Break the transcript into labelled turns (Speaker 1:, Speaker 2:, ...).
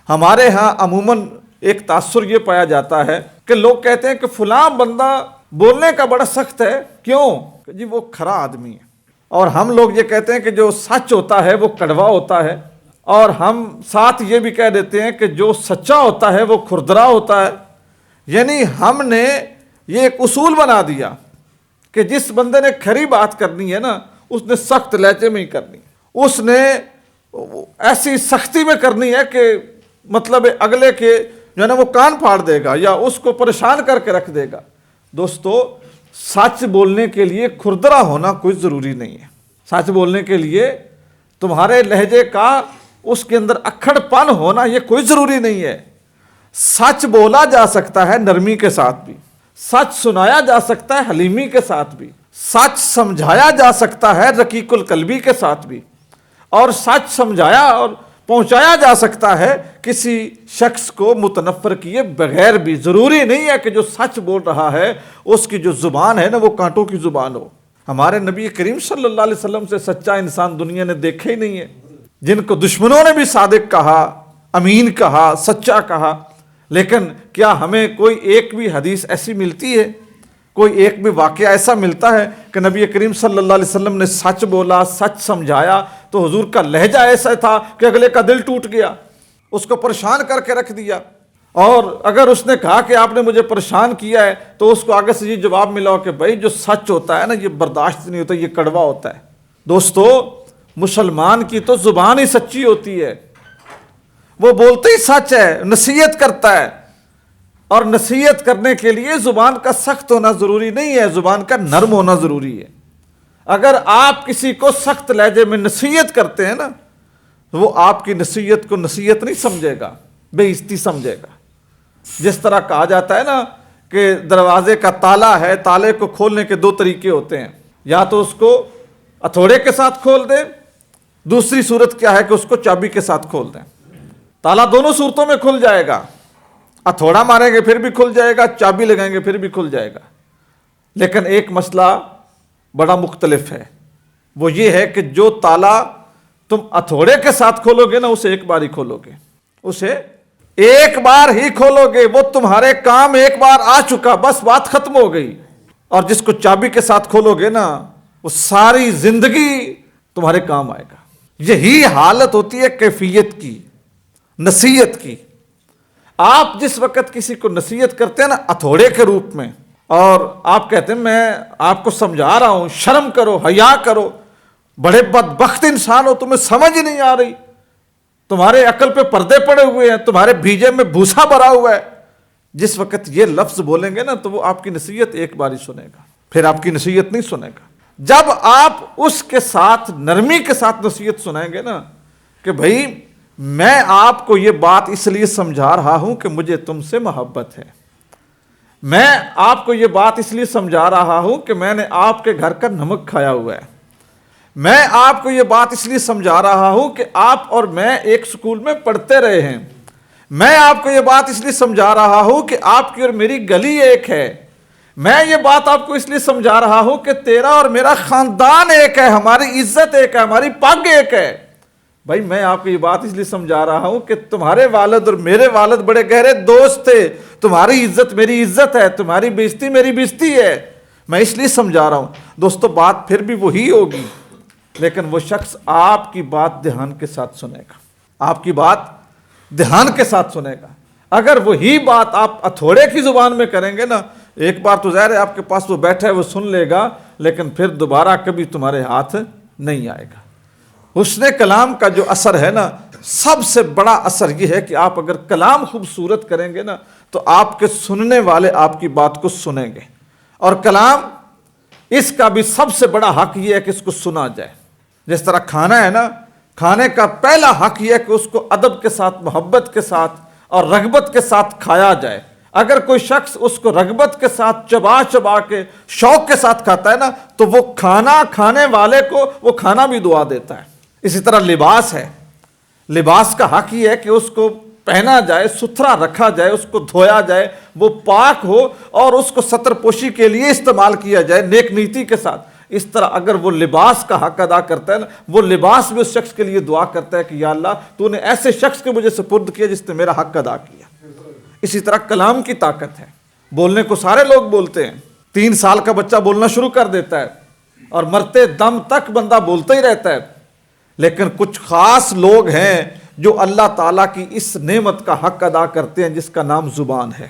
Speaker 1: ہمارے ہاں عموماً ایک تاثر یہ پایا جاتا ہے کہ لوگ کہتے ہیں کہ فلاں بندہ بولنے کا بڑا سخت ہے، کیوں؟ کہ جی وہ کھرا آدمی ہے۔ اور ہم لوگ یہ کہتے ہیں کہ جو سچ ہوتا ہے وہ کڑوا ہوتا ہے، اور ہم ساتھ یہ بھی کہہ دیتے ہیں کہ جو سچا ہوتا ہے وہ کھردرا ہوتا ہے۔ یعنی ہم نے یہ ایک اصول بنا دیا کہ جس بندے نے کھری بات کرنی ہے نا، اس نے سخت لہجے میں ہی کرنی، اس نے ایسی سختی میں کرنی ہے کہ مطلب اگلے کے جو ہے نا وہ کان پھاڑ دے گا یا اس کو پریشان کر کے رکھ دے گا۔ دوستو، سچ بولنے کے لیے کھردرا ہونا کوئی ضروری نہیں ہے۔ سچ بولنے کے لیے تمہارے لہجے کا اس کے اندر اکھڑ پن ہونا یہ کوئی ضروری نہیں ہے۔ سچ بولا جا سکتا ہے نرمی کے ساتھ بھی، سچ سنایا جا سکتا ہے حلیمی کے ساتھ بھی، سچ سمجھایا جا سکتا ہے رقیق القلبی کے ساتھ بھی، اور سچ سمجھایا اور پہنچایا جا سکتا ہے کسی شخص کو متنفر کیے بغیر بھی۔ ضروری نہیں ہے کہ جو سچ بول رہا ہے اس کی جو زبان ہے نا وہ کانٹوں کی زبان ہو۔ ہمارے نبی کریم صلی اللہ علیہ وسلم سے سچا انسان دنیا نے دیکھا ہی نہیں ہے، جن کو دشمنوں نے بھی صادق کہا، امین کہا، سچا کہا۔ لیکن کیا ہمیں کوئی ایک بھی حدیث ایسی ملتی ہے، کوئی ایک بھی واقعہ ایسا ملتا ہے کہ نبی کریم صلی اللہ علیہ وسلم نے سچ بولا، سچ سمجھایا تو حضور کا لہجہ ایسا تھا کہ اگلے کا دل ٹوٹ گیا، اس کو پریشان کر کے رکھ دیا؟ اور اگر اس نے کہا کہ آپ نے مجھے پریشان کیا ہے تو اس کو آگے سے یہ جواب ملا کہ بھائی جو سچ ہوتا ہے نا یہ برداشت نہیں ہوتا، یہ کڑوا ہوتا ہے۔ دوستو، مسلمان کی تو زبان ہی سچی ہوتی ہے، وہ بولتے ہی سچ ہے، نصیحت کرتا ہے، اور نصیحت کرنے کے لیے زبان کا سخت ہونا ضروری نہیں ہے، زبان کا نرم ہونا ضروری ہے۔ اگر آپ کسی کو سخت لہجے میں نصیحت کرتے ہیں نا، تو وہ آپ کی نصیحت کو نصیحت نہیں سمجھے گا، بے عزتی سمجھے گا۔ جس طرح کہا جاتا ہے نا کہ دروازے کا تالا ہے، تالے کو کھولنے کے دو طریقے ہوتے ہیں، یا تو اس کو ہتھوڑے کے ساتھ کھول دیں، دوسری صورت کیا ہے کہ اس کو چابی کے ساتھ کھول دیں۔ تالا دونوں صورتوں میں کھل جائے گا، ہتھوڑا ماریں گے پھر بھی کھل جائے گا، چابی لگائیں گے پھر بھی کھل جائے گا۔ لیکن ایک مسئلہ بڑا مختلف ہے، وہ یہ ہے کہ جو تالا تم ہتھوڑے کے ساتھ کھولو گے نا اسے ایک بار ہی کھولو گے، اسے ایک بار ہی کھولو گے، وہ تمہارے کام ایک بار آ چکا، بس بات ختم ہو گئی۔ اور جس کو چابی کے ساتھ کھولو گے نا وہ ساری زندگی تمہارے کام آئے گا۔ یہی حالت ہوتی ہے کیفیت کی، نصیحت کی۔ آپ جس وقت کسی کو نصیحت کرتے ہیں نا ہتھوڑے کے روپ میں، اور آپ کہتے ہیں میں آپ کو سمجھا رہا ہوں، شرم کرو، حیا کرو، بڑے بدبخت انسان ہو، تمہیں سمجھ ہی نہیں آ رہی، تمہارے عقل پہ پردے پڑے ہوئے ہیں، تمہارے بھیجے میں بھوسا بھرا ہوا ہے، جس وقت یہ لفظ بولیں گے نا تو وہ آپ کی نصیحت ایک بار ہی سنے گا، پھر آپ کی نصیحت نہیں سنے گا۔ جب آپ اس کے ساتھ نرمی کے ساتھ نصیحت سنائیں گے نا کہ بھائی میں آپ کو یہ بات اس لیے سمجھا رہا ہوں کہ مجھے تم سے محبت ہے، میں آپ کو یہ بات اس لیے سمجھا رہا ہوں کہ میں نے آپ کے گھر کا نمک کھایا ہوا ہے، میں آپ کو یہ بات اس لیے سمجھا رہا ہوں کہ آپ اور میں ایک سکول میں پڑھتے رہے ہیں، میں آپ کو یہ بات اس لیے سمجھا رہا ہوں کہ آپ کی اور میری گلی ایک ہے، میں یہ بات آپ کو اس لیے سمجھا رہا ہوں کہ تیرا اور میرا خاندان ایک ہے، ہماری عزت ایک ہے، ہماری پگ ایک ہے۔ بھائی میں آپ کو یہ بات اس لیے سمجھا رہا ہوں کہ تمہارے والد اور میرے والد بڑے گہرے دوست تھے، تمہاری عزت میری عزت ہے، تمہاری بے عزتی میری بے عزتی ہے، میں اس لیے سمجھا رہا ہوں۔ دوستو، بات پھر بھی وہی ہوگی، لیکن وہ شخص آپ کی بات دھیان کے ساتھ سنے گا، آپ کی بات دھیان کے ساتھ سنے گا۔ اگر وہی بات آپ ہتھوڑے کی زبان میں کریں گے نا، ایک بار تو ظاہر ہے آپ کے پاس وہ بیٹھا ہے وہ سن لے گا، لیکن پھر دوبارہ کبھی تمہارے ہاتھ نہیں آئے گا۔ حسن کلام کا جو اثر ہے نا، سب سے بڑا اثر یہ ہے کہ آپ اگر کلام خوبصورت کریں گے نا تو آپ کے سننے والے آپ کی بات کو سنیں گے، اور کلام اس کا بھی سب سے بڑا حق یہ ہے کہ اس کو سنا جائے۔ جس طرح کھانا ہے نا، کھانے کا پہلا حق یہ ہے کہ اس کو ادب کے ساتھ، محبت کے ساتھ اور رغبت کے ساتھ کھایا جائے۔ اگر کوئی شخص اس کو رغبت کے ساتھ چبا چبا کے شوق کے ساتھ کھاتا ہے نا تو وہ کھانا کھانے والے کو وہ کھانا بھی دعا دیتا ہے۔ اسی طرح لباس ہے، لباس کا حق یہ ہے کہ اس کو پہنا جائے، ستھرا رکھا جائے، اس کو دھویا جائے، وہ پاک ہو اور اس کو ستر پوشی کے لیے استعمال کیا جائے نیک نیتی کے ساتھ۔ اس طرح اگر وہ لباس کا حق ادا کرتا ہے نا، وہ لباس بھی اس شخص کے لیے دعا کرتا ہے کہ یا اللہ تو نے ایسے شخص کے مجھے سپرد کیا جس نے میرا حق ادا کیا۔ اسی طرح کلام کی طاقت ہے، بولنے کو سارے لوگ بولتے ہیں، 3 سال کا بچہ بولنا شروع کر دیتا ہے اور مرتے دم تک بندہ بولتا ہی رہتا ہے، لیکن کچھ خاص لوگ ہیں جو اللہ تعالیٰ کی اس نعمت کا حق ادا کرتے ہیں جس کا نام زبان ہے۔